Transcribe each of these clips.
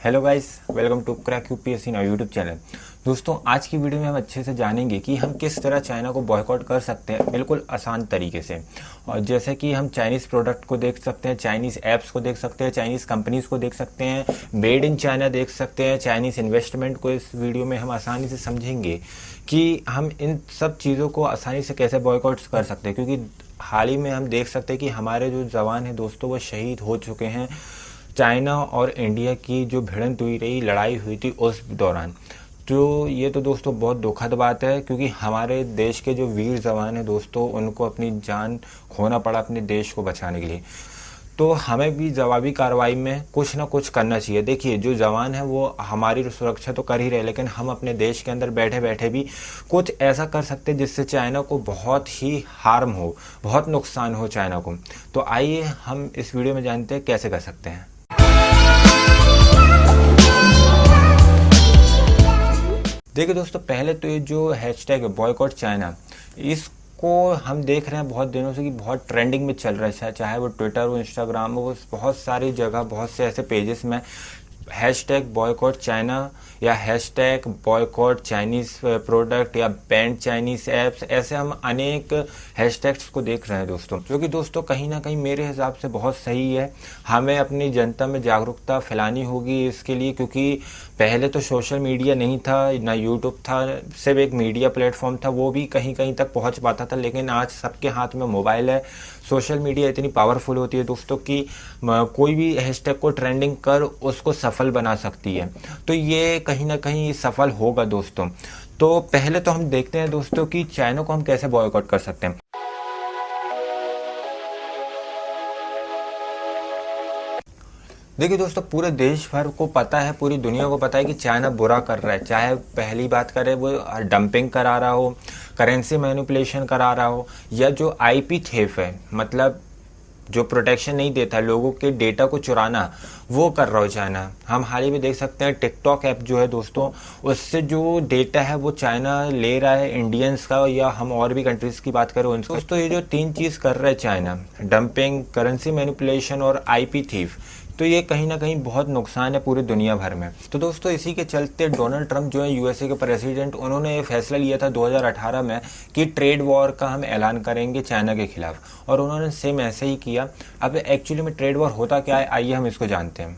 Hello guys, welcome to crack UPSC now YouTube channel. दोस्तों, आज की वीडियो में हम अच्छे से जानेंगे कि हम किस तरह चाइना को बॉयकॉट कर सकते हैं बिल्कुल आसान तरीके से। और जैसे कि हम चाइनीज़ प्रोडक्ट को देख सकते हैं, चाइनीज़ ऐप्स को देख सकते हैं, चाइनीज़ कंपनीज़ को देख सकते हैं, मेड इन चाइना देख सकते हैं, चाइनीज़ इन्वेस्टमेंट को इस वीडियो में हम आसानी से समझेंगे कि हम इन सब चीज़ों को आसानी से कैसे बॉयकॉट कर सकते हैं। क्योंकि हाल ही में हम देख सकते हैं कि हमारे जो जवान हैं दोस्तों, वो शहीद हो चुके हैं चाइना और इंडिया की जो भिड़ंत हुई रही, लड़ाई हुई थी उस दौरान। तो ये तो दोस्तों बहुत दुखद बात है, क्योंकि हमारे देश के जो वीर जवान हैं दोस्तों, उनको अपनी जान खोना पड़ा अपने देश को बचाने के लिए। तो हमें भी जवाबी कार्रवाई में कुछ ना कुछ करना चाहिए। देखिए, जो जवान है वो हमारी सुरक्षा तो कर ही रहे, लेकिन हम अपने देश के अंदर बैठे बैठे भी कुछ ऐसा कर सकते हैं जिससे चाइना को बहुत ही हार्म हो, बहुत नुकसान हो चाइना को। तो आइए हम इस वीडियो में जानते हैं कैसे कर सकते हैं। देखिए दोस्तों, पहले तो ये जो हैशटैग है बॉयकॉट चाइना, इसको हम देख रहे हैं बहुत दिनों से कि बहुत ट्रेंडिंग में चल रहा है। चाहे वो ट्विटर हो, इंस्टाग्राम हो, बहुत सारी जगह बहुत से ऐसे पेजेस में हैशटैग बॉयकॉट चाइना या हैशटैग बॉयकॉट चाइनीज़ प्रोडक्ट या बैंड चाइनीज़ ऐप्स, ऐसे हम अनेक हैशटैग्स को देख रहे हैं दोस्तों, जो कि दोस्तों कहीं ना कहीं मेरे हिसाब से बहुत सही है। हमें अपनी जनता में जागरूकता फैलानी होगी इसके लिए, क्योंकि पहले तो सोशल मीडिया नहीं था, ना यूट्यूब था, सिर्फ एक मीडिया प्लेटफॉर्म था, वो भी कहीं कहीं तक पहुंच पाता था। लेकिन आज सबके हाथ में मोबाइल है। सोशल मीडिया इतनी पावरफुल होती है दोस्तों कि कोई भी हैशटैग को ट्रेंडिंग कर उसको सफल बना सकती है। तो ये कहीं ना कहीं सफल होगा दोस्तों। तो पहले तो हम देखते हैं दोस्तों कि चाइना को हम कैसे बॉयकॉट कर सकते हैं। देखिए दोस्तों, पूरे देश भर को पता है, पूरी दुनिया को पता है कि चाइना बुरा कर रहा है। चाहे पहली बात करें वो डंपिंग करा रहा हो, करेंसी मैनिपुलेशन करा रहा हो, या जो आईपी थेफ है, मतलब जो प्रोटेक्शन नहीं देता लोगों के डेटा को चुराना, वो कर रहा हो चाइना। हम हाल ही में देख सकते हैं टिकटॉक ऐप जो है दोस्तों, उससे जो डेटा है वो चाइना ले रहा है इंडियंस का, या हम और भी कंट्रीज की बात करें उनको। दोस्तों, ये जो तीन चीज़ कर रहा है चाइना, डंपिंग, करेंसी मैनिपुलेशन और आईपी थीफ, तो ये कहीं ना कहीं बहुत नुकसान है पूरी दुनिया भर में। तो दोस्तों, इसी के चलते डोनाल्ड ट्रंप जो है यूएसए के प्रेसिडेंट, उन्होंने ये फैसला लिया था 2018 में कि ट्रेड वॉर का हम ऐलान करेंगे चाइना के खिलाफ, और उन्होंने सेम ऐसे ही किया। अब एक्चुअली में ट्रेड वॉर होता क्या है, आइए हम इसको जानते हैं।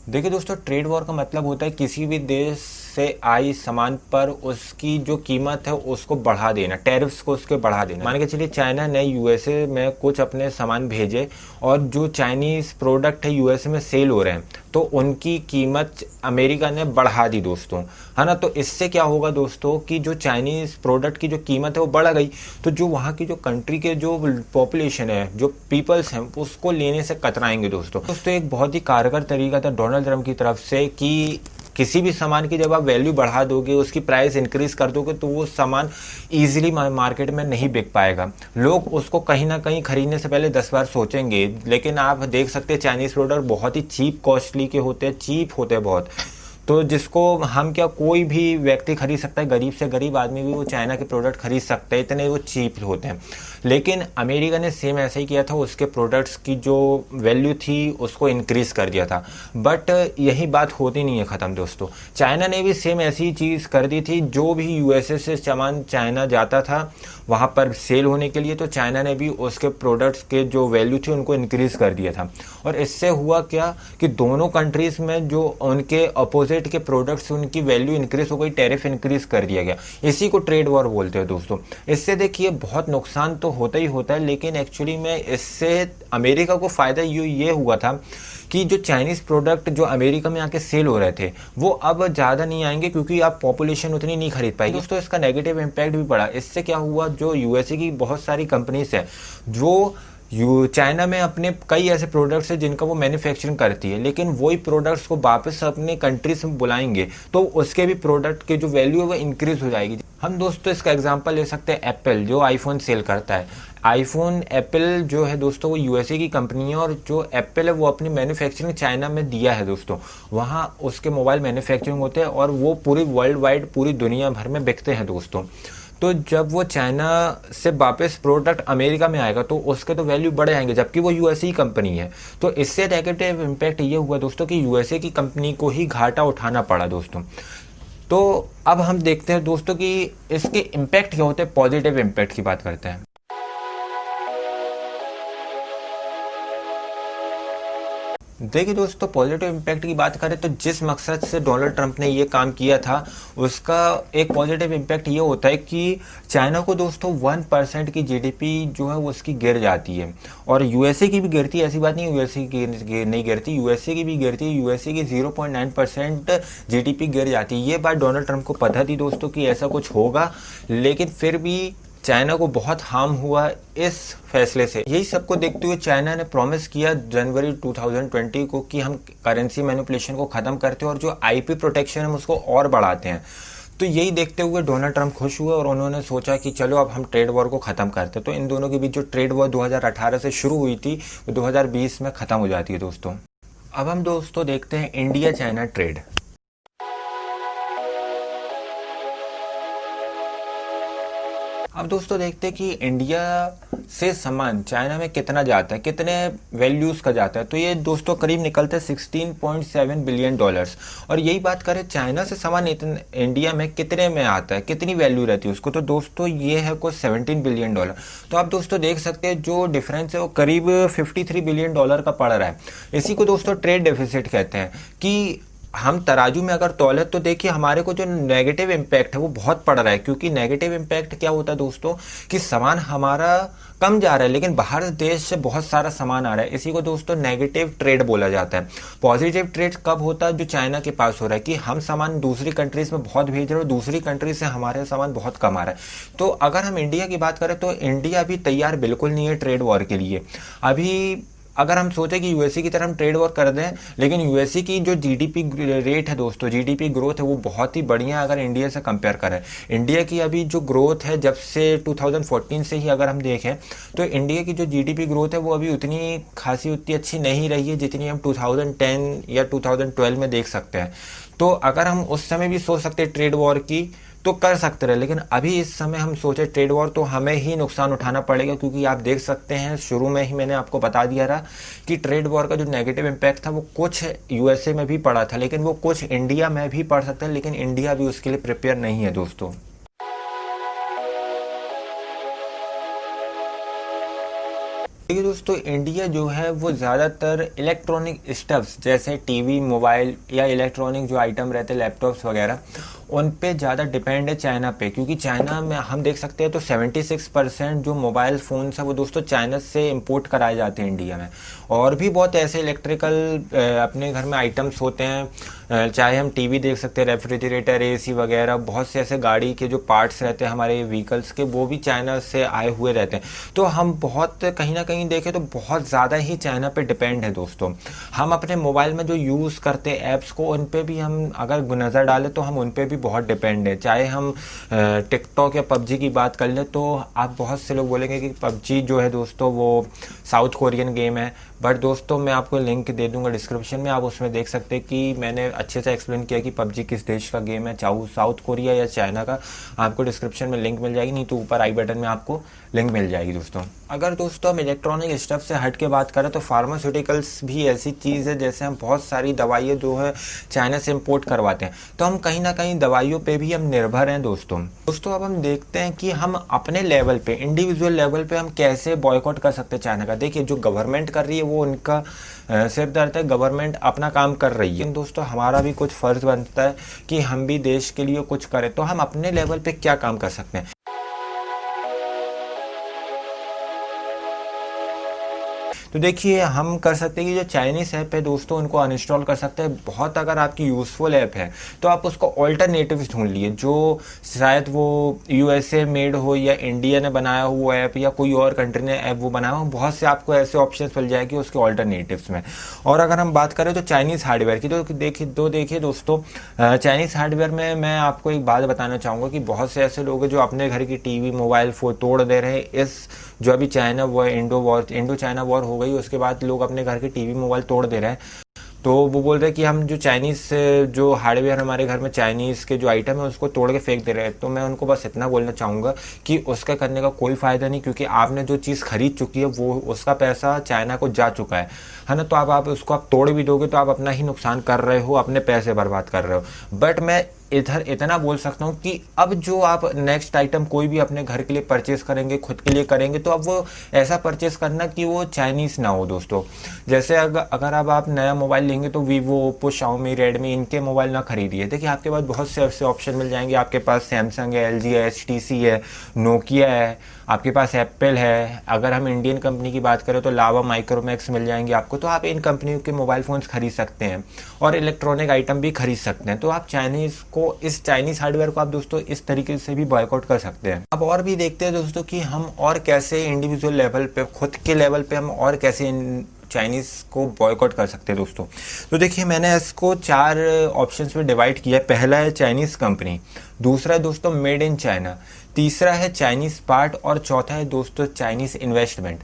देखिए दोस्तों, ट्रेड वॉर का मतलब होता है किसी भी देश से आई सामान पर उसकी जो कीमत है उसको बढ़ा देना, टैरिफ्स को उसके बढ़ा देना। मान के चलिए चाइना ने यूएसए में कुछ अपने सामान भेजे, और जो चाइनीज प्रोडक्ट है यूएसए में सेल हो रहे हैं, तो उनकी कीमत अमेरिका ने बढ़ा दी दोस्तों, है ना। तो इससे क्या होगा दोस्तों कि जो चाइनीज प्रोडक्ट की जो कीमत है वो बढ़ गई, तो जो वहाँ की जो कंट्री के जो पॉपुलेशन है, जो पीपल्स हैं, उसको लेने से कतराएंगे दोस्तों। एक बहुत ही कारगर तरीका था डोनाल्ड ट्रंप की तरफ से कि किसी भी सामान की जब आप वैल्यू बढ़ा दोगे, उसकी प्राइस इंक्रीज कर दोगे, तो वो सामान इजीली मार्केट में नहीं बिक पाएगा। लोग उसको कहीं ना कहीं खरीदने से पहले 10 बार सोचेंगे। लेकिन आप देख सकते हैं चाइनीज प्रोडक्ट बहुत ही चीप कॉस्टली के होते हैं, चीप होते हैं बहुत, तो जिसको हम क्या कोई भी व्यक्ति खरीद सकता है, गरीब से गरीब आदमी भी वो चाइना के प्रोडक्ट खरीद सकता है, इतने वो चीप होते हैं। लेकिन अमेरिका ने सेम ऐसे ही किया था, उसके प्रोडक्ट्स की जो वैल्यू थी उसको इंक्रीज़ कर दिया था। बट यही बात होती नहीं है ख़त्म दोस्तों। चाइना ने भी सेम ऐसी चीज़ कर दी थी। जो भी यूएसए से सामान चाइना जाता था वहाँ पर सेल होने के लिए, तो चाइना ने भी उसके प्रोडक्ट्स के जो वैल्यू थी उनको इंक्रीज़ कर दिया था। और इससे हुआ क्या कि दोनों कंट्रीज़ में जो उनके अपोजिट के प्रोडक्ट्स, उनकी वैल्यू इंक्रीज हो गई, टैरिफ इंक्रीज कर दिया गया। इसी को ट्रेड वॉर बोलते हैं दोस्तों। इससे देखिए बहुत नुकसान तो होता ही होता है, लेकिन एक्चुअली में इससे अमेरिका को फ़ायदा ये हुआ था कि जो चाइनीज़ प्रोडक्ट जो अमेरिका में आके सेल हो रहे थे वो अब ज़्यादा नहीं आएंगे, क्योंकि आप पॉपुलेशन उतनी नहीं खरीद पाएगी दोस्तों। इसका नेगेटिव इम्पैक्ट भी पड़ा। इससे क्या हुआ, जो यूएसए की बहुत सारी कंपनीज हैं जो चाइना में अपने कई ऐसे प्रोडक्ट्स हैं जिनका वो मैन्युफैक्चरिंग करती है, लेकिन वही प्रोडक्ट्स को वापस अपने कंट्रीज में बुलाएंगे, तो उसके भी प्रोडक्ट के जो वैल्यू है वो इंक्रीज हो जाएगी। हम दोस्तों इसका एग्जांपल ले सकते हैं एप्पल, जो आईफोन सेल करता है। आईफोन एप्पल जो है दोस्तों वो यूएसए की कंपनी है, और जो एप्पल है वो अपनी मैन्युफैक्चरिंग चाइना में दिया है दोस्तों। वहाँ उसके मोबाइल मैन्युफैक्चरिंग होते हैं और वो पूरी वर्ल्ड वाइड पूरी दुनिया भर में बिकते हैं दोस्तों। तो जब वो चाइना से वापस प्रोडक्ट अमेरिका में आएगा तो उसके तो वैल्यू बढ़ जाएंगे, जबकि वो यूएसए की कंपनी है। तो इससे नेगेटिव इम्पैक्ट ये हुआ दोस्तों कि यूएसए की कंपनी को ही घाटा उठाना पड़ा दोस्तों। तो अब हम देखते हैं दोस्तों कि इसके इम्पैक्ट क्या होते हैं, पॉजिटिव इम्पैक्ट की बात करते हैं। देखिए दोस्तों, पॉजिटिव इम्पैक्ट की बात करें तो जिस मकसद से डोनाल्ड ट्रंप ने ये काम किया था उसका एक पॉजिटिव इम्पैक्ट ये होता है कि चाइना को दोस्तों 1% की जीडीपी जो है वो उसकी गिर जाती है, और यूएसए की भी गिरती है। ऐसी बात नहीं यूएसए की नहीं गिरती, यूएसए की भी गिरती है। यूएसए की 0.9% जीडीपी गिर जाती है। ये बात डोनाल्ड ट्रंप को पता थी दोस्तों कि ऐसा कुछ होगा, लेकिन फिर भी चाइना को बहुत हार्म हुआ इस फैसले से। यही सबको देखते हुए चाइना ने प्रॉमिस किया जनवरी 2020 को कि हम करेंसी मैनिपुलेशन को ख़त्म करते हैं और जो आईपी प्रोटेक्शन है उसको और बढ़ाते हैं। तो यही देखते हुए डोनाल्ड ट्रंप खुश हुए और उन्होंने सोचा कि चलो अब हम ट्रेड वॉर को ख़त्म करते हैं। तो इन दोनों के बीच जो ट्रेड वॉर 2018 से शुरू हुई थी वो 2020 में ख़त्म हो जाती है दोस्तों। अब हम दोस्तों देखते हैं इंडिया चाइना ट्रेड। अब दोस्तों देखते हैं कि इंडिया से सामान चाइना में कितना जाता है, कितने वैल्यूज़ का जाता है। तो ये दोस्तों करीब निकलता है $16.7 बिलियन। और यही बात करें चाइना से सामान इंडिया में कितने में आता है, कितनी वैल्यू रहती है उसको, तो दोस्तों ये है कुछ $17 बिलियन। तो आप दोस्तों देख सकते हैं जो डिफरेंस है वो करीब $53 बिलियन का पड़ रहा है। इसी को दोस्तों ट्रेड डेफिसिट कहते हैं कि हम तराजू में अगर तौले तो देखिए हमारे को जो नेगेटिव इम्पैक्ट है वो बहुत पड़ रहा है। क्योंकि नेगेटिव इम्पैक्ट क्या होता है दोस्तों कि सामान हमारा कम जा रहा है लेकिन बाहर देश से बहुत सारा सामान आ रहा है। इसी को दोस्तों नेगेटिव ट्रेड बोला जाता है। पॉजिटिव ट्रेड कब होता है, जो चाइना के पास हो रहा है कि हम सामान दूसरी कंट्रीज में बहुत भेज रहे हो, दूसरी कंट्रीज से हमारे सामान बहुत कम आ रहा है। तो अगर हम इंडिया की बात करें तो इंडिया अभी तैयार बिल्कुल नहीं है ट्रेड वॉर के लिए। अभी अगर हम सोचें कि यूएसए की तरह हम ट्रेड वॉर कर दें, लेकिन यूएसए की जो जीडीपी रेट है दोस्तों, जीडीपी ग्रोथ है वो बहुत ही बढ़िया है अगर इंडिया से कंपेयर करें। इंडिया की अभी जो ग्रोथ है जब से 2014 से ही अगर हम देखें तो इंडिया की जो जीडीपी ग्रोथ है वो अभी उतनी खासी उतनी अच्छी नहीं रही है जितनी हम 2010 या 2012 में देख सकते हैं। तो अगर हम उस समय भी सोच सकते हैं ट्रेड वॉर की तो कर सकते रहे, लेकिन अभी इस समय हम सोचे ट्रेड वॉर तो हमें ही नुकसान उठाना पड़ेगा। क्योंकि आप देख सकते हैं शुरू में ही मैंने आपको बता दिया रहा कि ट्रेड वॉर का जो नेगेटिव इम्पैक्ट था वो कुछ यूएसए में भी पड़ा था, लेकिन वो कुछ इंडिया में भी पड़ सकता है, लेकिन इंडिया भी उसके लिए प्रिपेयर नहीं है दोस्तों। देखिए दोस्तों, इंडिया जो है वो ज़्यादातर इलेक्ट्रॉनिक स्टफ्स जैसे टीवी, मोबाइल या इलेक्ट्रॉनिक जो आइटम रहते हैं लैपटॉप्स वगैरह, उन पे ज़्यादा डिपेंड है चाइना पे। क्योंकि चाइना में हम देख सकते हैं तो 76% जो मोबाइल फ़ोन्स है वो दोस्तों चाइना से इंपोर्ट कराए जाते हैं इंडिया में। और भी बहुत ऐसे इलेक्ट्रिकल अपने घर में आइटम्स होते हैं, चाहे हम टीवी देख सकते हैं, रेफ्रिजरेटर, एसी वगैरह, बहुत से ऐसे गाड़ी के जो पार्ट्स रहते हैं हमारे व्हीकल्स के वो भी चाइना से आए हुए रहते हैं। तो हम बहुत कहीं ना कहीं देखें तो बहुत ज़्यादा ही चाइना पे डिपेंड है दोस्तों। हम अपने मोबाइल में जो यूज़ करते हैं ऐप्स को, उन पे भी हम अगर नज़र डालें तो हम उन पे भी बहुत डिपेंड है। चाहे हम टिकटॉक या पबजी की बात कर लें तो आप बहुत से लोग बोलेंगे कि पबजी जो है दोस्तों वो साउथ कोरियन गेम है, बट दोस्तों मैं आपको लिंक दे दूंगा डिस्क्रिप्शन में, आप उसमें देख सकते हैं कि मैंने अच्छे से एक्सप्लेन किया कि पबजी किस देश का गेम है, चाहे साउथ कोरिया या चाइना का। आपको डिस्क्रिप्शन में लिंक मिल जाएगी, नहीं तो ऊपर आई बटन में आपको लिंक मिल जाएगी दोस्तों। अगर दोस्तों हम इलेक्ट्रॉनिक स्टफ से हट के बात करें तो फार्मास्यूटिकल्स भी ऐसी चीज़ है जैसे हम बहुत सारी दवाइयाँ जो है चाइना से इम्पोर्ट करवाते हैं, तो हम कहीं ना कहीं दवाइयों पे भी हम निर्भर हैं दोस्तों। अब हम देखते हैं कि हम अपने लेवल पे, इंडिविजुअल लेवल पे हम कैसे बॉयकॉट कर सकते हैं चाइना का। देखिए जो गवर्नमेंट कर रही है वो उनका सिर दर्द है, गवर्नमेंट अपना काम कर रही है। दोस्तों हमारा भी कुछ फ़र्ज़ बनता है कि हम भी देश के लिए कुछ करें। तो हम अपने लेवल पे क्या काम कर सकते हैं। तो देखिए हम कर सकते हैं कि जो चाइनीज़ ऐप है दोस्तों उनको अनइंस्टॉल कर सकते हैं। बहुत अगर आपकी यूज़फुल ऐप है तो आप उसको ऑल्टरनेटिव्स ढूंढ लिए, जो शायद वो यूएसए मेड हो या इंडिया ने बनाया हुआ ऐप या कोई और कंट्री ने ऐप वो बनाया हो, बहुत से आपको ऐसे ऑप्शंस मिल जाएगी उसके ऑल्टरनेटिव्स में। और अगर हम बात करें तो चाइनीज़ हार्डवेयर की, तो देखिए दोस्तों चाइनीज़ हार्डवेयर में मैं आपको एक बात बताना चाहूँगा कि बहुत से ऐसे लोग हैं जो अपने घर की टीवी, मोबाइल फ़ोन तोड़ दे रहे हैं। इस जो अभी चाइना वो इंडो चाइना वॉर हो गई उसके बाद लोग अपने घर के टीवी, मोबाइल तोड़ दे रहे हैं। तो वो बोल रहे हैं कि हम जो चाइनीज़ जो हार्डवेयर हमारे घर में चाइनीज़ के जो आइटम है उसको तोड़ के फेंक दे रहे हैं। तो मैं उनको बस इतना बोलना चाहूँगा कि उसका करने का कोई फ़ायदा नहीं, क्योंकि आपने जो चीज़ खरीद चुकी है वो उसका पैसा चाइना को जा चुका है ना। तो आप उसको आप तोड़ भी दोगे तो आप अपना ही नुकसान कर रहे हो, अपने पैसे बर्बाद कर रहे हो। बट मैं इधर इतना बोल सकता हूँ कि अब जो आप नेक्स्ट आइटम कोई भी अपने घर के लिए परचेस करेंगे, खुद के लिए करेंगे, तो अब वो ऐसा परचेस करना कि वो चाइनीज़ ना हो दोस्तों। जैसे अगर अब आप नया मोबाइल लेंगे तो वीवो, ओप्पो, शाओमी, रेडमी इनके मोबाइल ना खरीदिए। देखिए आपके पास बहुत से ऐसे ऑप्शन मिल जाएंगे। आपके पास सैमसंग है, एलजी है, एचटीसी है, नोकिया है, आपके पास एप्पल है। अगर हम इंडियन कंपनी की बात करें तो लावा, माइक्रोमैक्स मिल जाएंगे आपको। तो आप इन कंपनियों के मोबाइल फ़ोन्स खरीद सकते हैं और इलेक्ट्रॉनिक आइटम भी खरीद सकते हैं। तो आप इस चाइनीज़ हार्डवेयर को आप दोस्तों इस तरीके से भी बॉयकॉट कर सकते हैं। अब और भी देखते हैं दोस्तों कि हम और कैसे इंडिविजुअल लेवल पे, खुद के लेवल पे हम और कैसे चाइनीज़ को बॉयकॉट कर सकते हैं दोस्तों। तो देखिए मैंने इसको 4 ऑप्शंस में डिवाइड किया है। पहला है चाइनीज़ कंपनी, दूसरा है दोस्तों मेड इन चाइना, तीसरा है चाइनीज़ पार्ट और चौथा है दोस्तों चाइनीज़ इन्वेस्टमेंट।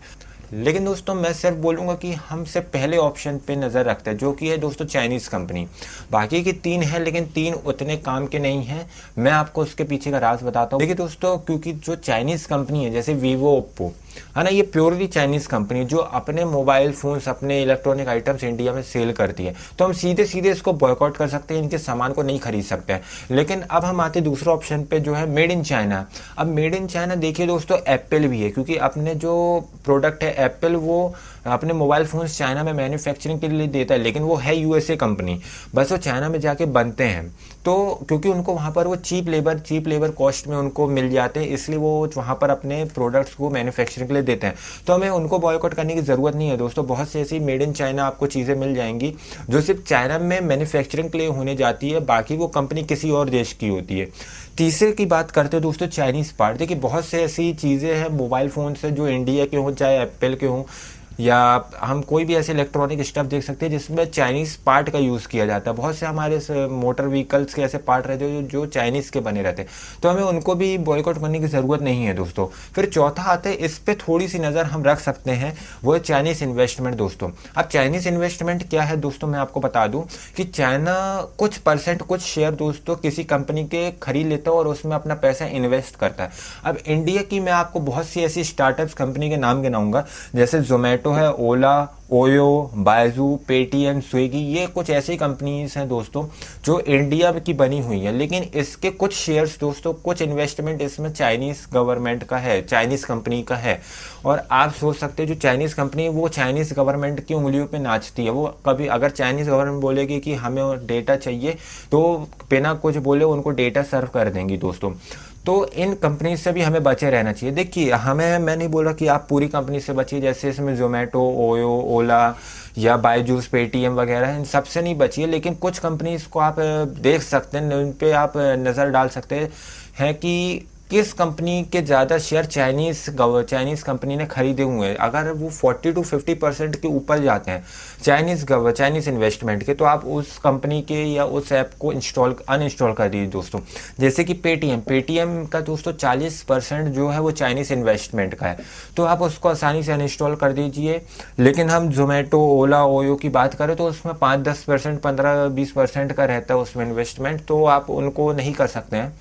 लेकिन दोस्तों मैं सिर्फ बोलूँगा कि हम सिर्फ पहले ऑप्शन पे नज़र रखते हैं, जो कि है दोस्तों चाइनीज़ कंपनी। बाकी की 3 है लेकिन 3 उतने काम के नहीं हैं। मैं आपको उसके पीछे का राज बताता हूँ। देखिए दोस्तों, क्योंकि जो चाइनीज़ कंपनी है जैसे वीवो, ओप्पो है ना, ये प्योरली चाइनीज़ कंपनी जो अपने मोबाइल फ़ोन्स, अपने इलेक्ट्रॉनिक आइटम्स इंडिया में सेल करती है। तो हम सीधे सीधे इसको बॉयकॉट कर सकते हैं, इनके सामान को नहीं खरीद सकते हैं। लेकिन अब हम आते दूसरे ऑप्शन पे जो है मेड इन चाइना। अब मेड इन चाइना देखिए दोस्तों, एप्पल भी है, क्योंकि अपने जो प्रोडक्ट है एप्पल वो अपने मोबाइल फ़ोन्स चाइना में मैन्युफैक्चरिंग के लिए देता है, लेकिन वो है यूएसए कंपनी, बस वो चाइना में जाके बनते हैं। तो क्योंकि उनको वहाँ पर वो चीप लेबर कॉस्ट में उनको मिल जाते हैं, इसलिए वो वहाँ पर अपने प्रोडक्ट्स को मैन्युफैक्चरिंग के लिए देते हैं। तो हमें उनको बॉयकॉट करने की ज़रूरत नहीं है दोस्तों। बहुत सी ऐसी मेड इन चाइना आपको चीज़ें मिल जाएंगी जो सिर्फ चाइना में मैन्युफैक्चरिंग के लिए होने जाती है, बाकी वो कंपनी किसी और देश की होती है। तीसरे की बात करते हैं दोस्तों चाइनीज़ पार्ट। देखिए बहुत से ऐसी चीज़ें हैं मोबाइल फ़ोन से जो इंडिया के हों, चाहे एप्पल के हों, या हम कोई भी ऐसे इलेक्ट्रॉनिक स्टफ देख सकते हैं जिसमें चाइनीज़ पार्ट का यूज़ किया जाता है। बहुत से हमारे मोटर व्हीकल्स के ऐसे पार्ट रहते हैं जो चाइनीज़ के बने रहते हैं। तो हमें उनको भी बॉयकॉट करने की ज़रूरत नहीं है दोस्तों। फिर चौथा आता है, इस पर थोड़ी सी नज़र हम रख सकते हैं, वो है चाइनीज़ इन्वेस्टमेंट दोस्तों। अब चाइनीज़ इन्वेस्टमेंट क्या है दोस्तों, मैं आपको बता दूँ कि चाइना कुछ परसेंट, कुछ शेयर दोस्तों किसी कंपनी के खरीद लेता है और उसमें अपना पैसा इन्वेस्ट करता है। अब इंडिया की मैं आपको बहुत सी ऐसी स्टार्टअप्स कंपनी के नाम गिनाऊंगा, जैसे जोमेटो है, ओला, ओयो, बायजू, पेटीएम, स्विगी, ये कुछ ऐसी कंपनीज हैं दोस्तों जो इंडिया की बनी हुई है। लेकिन इसके कुछ शेयर्स दोस्तों, कुछ इन्वेस्टमेंट इसमें चाइनीज़ गवर्नमेंट का है, चाइनीज़ कंपनी का है। और आप सोच सकते हैं जो चाइनीज़ कंपनी वो चाइनीज़ गवर्नमेंट की उंगलियों पे नाचती है। वो कभी अगर चाइनीज़ गवर्नमेंट बोलेगी कि हमें डेटा चाहिए तो बिना कुछ बोले उनको डेटा सर्व कर देंगी दोस्तों। तो इन कंपनी से भी हमें बचे रहना चाहिए। देखिए मैं नहीं बोल रहा कि आप पूरी कंपनी से बचिए, जैसे इसमें जोमेटो, ओयो, ओला या बायजूस, पेटीएम वगैरह, इन सबसे नहीं बचिए। लेकिन कुछ कंपनीज को आप देख सकते हैं, उन पे आप नज़र डाल सकते हैं कि किस कंपनी के ज़्यादा शेयर चाइनीज़ कंपनी ने खरीदे हुए हैं। अगर वो 40 to 50% के ऊपर जाते हैं चाइनीज़ इन्वेस्टमेंट के, तो आप उस कंपनी के या उस ऐप को अनइंस्टॉल कर दीजिए दोस्तों। जैसे कि पेटीएम का दोस्तों 40% जो है वो चाइनीज़ इन्वेस्टमेंट का है, तो आप उसको आसानी से अनइंस्टॉल कर दीजिए। लेकिन हम जोमेटो, ओला, ओयो की बात करें तो उसमें 5-10%, 15-20% का रहता है उसमें इन्वेस्टमेंट, तो आप उनको नहीं कर सकते हैं,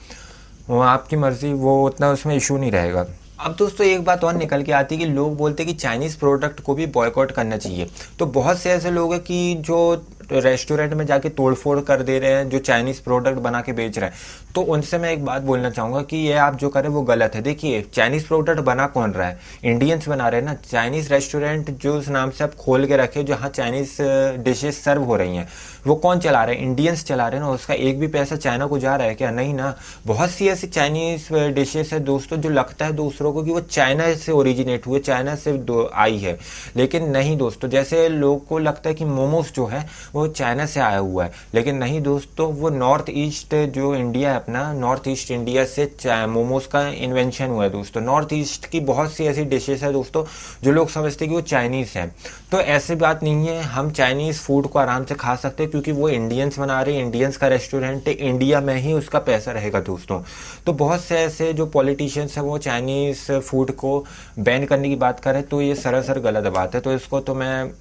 वो आपकी मर्ज़ी, वो उतना उसमें इशू नहीं रहेगा। अब दोस्तों एक बात और निकल के आती है कि लोग बोलते हैं कि चाइनीज़ प्रोडक्ट को भी बॉयकॉट करना चाहिए। तो बहुत से ऐसे लोग हैं कि जो रेस्टोरेंट में जाके तोड़फोड़ कर दे रहे हैं, जो चाइनीज़ प्रोडक्ट बना के बेच रहे हैं। तो उनसे मैं एक बात बोलना चाहूँगा कि ये आप जो करें वो गलत है। देखिए चाइनीज़ प्रोडक्ट बना कौन रहा है, इंडियंस बना रहे हैं ना। चाइनीज़ रेस्टोरेंट जो उस नाम से आप खोल के रखे, जहाँ चाइनीज़ डिशेज सर्व हो रही हैं, वो कौन चला रहे हैं, इंडियंस चला रहे हैं ना। उसका एक भी पैसा चाइना को जा रहा है क्या? नहीं ना। बहुत सी ऐसी चाइनीज़ डिशेज है दोस्तों जो लगता है दूसरों को कि वो चाइना से ओरिजिनेट हुए, चाइना से आई है, लेकिन नहीं दोस्तों। जैसे लोग को लगता है कि मोमोज जो है वो चाइना से आया हुआ है, लेकिन नहीं दोस्तों, वो नॉर्थ ईस्ट जो इंडिया है अपना, नॉर्थ ईस्ट इंडिया से मोमोज का इन्वेंशन हुआ है दोस्तों। नॉर्थ ईस्ट की बहुत सी ऐसी डिशेस है दोस्तों जो लोग समझते हैं कि वो चाइनीज़ हैं। तो ऐसी बात नहीं है, हम चाइनीज़ फूड को आराम से खा सकते हैं, क्योंकि वो इंडियंस बना रहे हैं, इंडियंस का रेस्टोरेंट है, इंडिया में ही उसका पैसा रहेगा दोस्तों। तो बहुत से ऐसे जो पॉलिटिशियंस हैं वो चाइनीज़ फूड को बैन करने की बात करें, तो ये सरासर गलत बात है। तो इसको तो मैं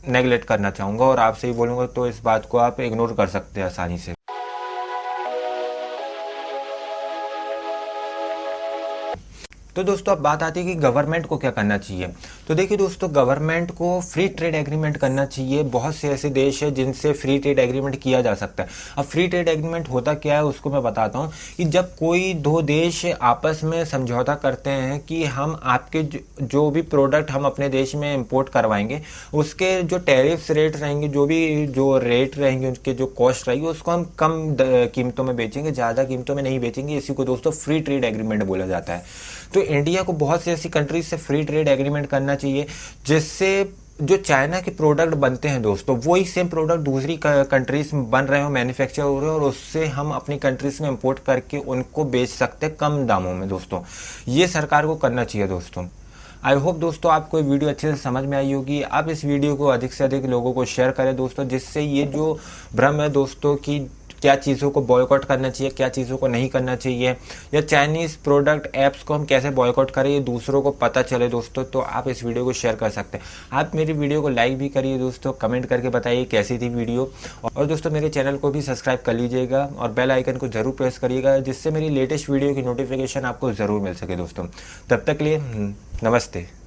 नेगलेक्ट करना चाहूँगा और आपसे ही बोलूँगा, तो इस बात को आप इग्नोर कर सकते हैं आसानी से। तो दोस्तों अब बात आती है कि गवर्नमेंट को क्या करना चाहिए। तो देखिए दोस्तों, गवर्नमेंट को फ्री ट्रेड एग्रीमेंट करना चाहिए। बहुत से ऐसे देश हैं जिनसे फ्री ट्रेड एग्रीमेंट किया जा सकता है। अब फ्री ट्रेड एग्रीमेंट होता क्या है उसको मैं बताता हूँ कि जब कोई दो देश आपस में समझौता करते हैं कि हम आपके जो भी प्रोडक्ट हम अपने देश में इंपोर्ट करवाएंगे उसके जो टैरिफ्स रेट रहेंगे, जो रेट रहेंगे, उनके जो कॉस्ट रहेगी, उसको हम कम कीमतों में बेचेंगे, ज़्यादा कीमतों में नहीं बेचेंगे। इसी को दोस्तों फ्री ट्रेड एग्रीमेंट बोला जाता है। तो इंडिया को बहुत सी ऐसी कंट्रीज से फ्री ट्रेड एग्रीमेंट करना चाहिए जिससे जो चाइना के प्रोडक्ट बनते हैं दोस्तों, वही सेम प्रोडक्ट दूसरी कंट्रीज में बन रहे हो, मैन्युफैक्चर हो रहे हो, और उससे हम अपनी कंट्रीज में इंपोर्ट करके उनको बेच सकते हैं कम दामों में। दोस्तों ये सरकार को करना चाहिए। दोस्तों आई होप दोस्तों आपको ये वीडियो अच्छे से समझ में आई होगी। आप इस वीडियो को अधिक से अधिक लोगों को शेयर करें दोस्तों, जिससे ये जो भ्रम है दोस्तों कि क्या चीज़ों को बॉयकॉट करना चाहिए, क्या चीज़ों को नहीं करना चाहिए, या चाइनीज़ प्रोडक्ट ऐप्स को हम कैसे बॉयकॉट करें, ये दूसरों को पता चले दोस्तों, तो आप इस वीडियो को शेयर कर सकते हैं। आप मेरी वीडियो को लाइक भी करिए दोस्तों, कमेंट करके बताइए कैसी थी वीडियो, और दोस्तों मेरे चैनल को भी सब्सक्राइब कर लीजिएगा और बेल आइकन को ज़रूर प्रेस करिएगा, जिससे मेरी लेटेस्ट वीडियो की नोटिफिकेशन आपको ज़रूर मिल सके दोस्तों। तब तक के लिए नमस्ते।